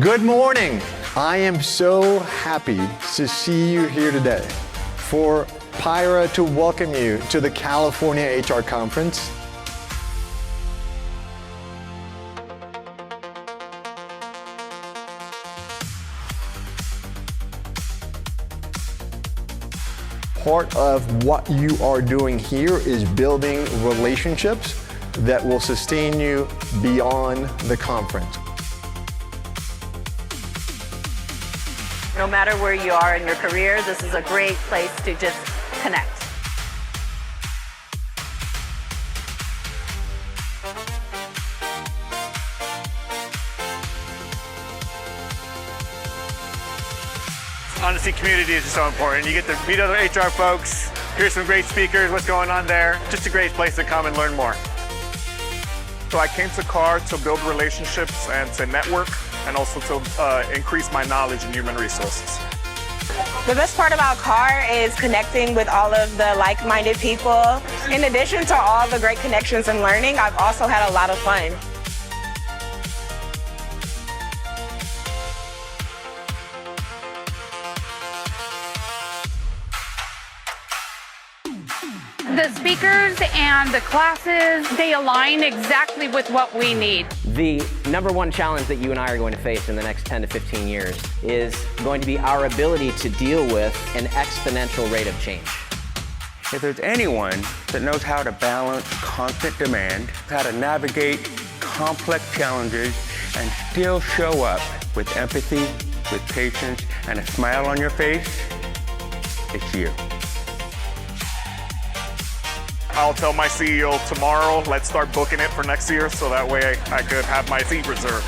Good morning. I am so happy to see you here today for CAHR to welcome you to the California HR Conference. Part of what you are doing here is building relationships that will sustain you beyond the conference. No matter where you are in your career, this is a great place to just connect. Honestly, community is so important. You get to meet other HR folks, hear some great speakers, what's going on there. Just a great place to come and learn more. So I came to CAHR to build relationships and to network, and also to increase my knowledge in human resources. The best part about CAHR is connecting with all of the like-minded people. In addition to all the great connections and learning, I've also had a lot of fun. The speakers and the classes, they align exactly with what we need. The number one challenge that you and I are going to face in the next 10 to 15 years is going to be our ability to deal with an exponential rate of change. If there's anyone that knows how to balance constant demand, how to navigate complex challenges, and still show up with empathy, with patience, and a smile on your face, it's you. I'll tell my CEO tomorrow, let's start booking it for next year, so that way I could have my seat reserved.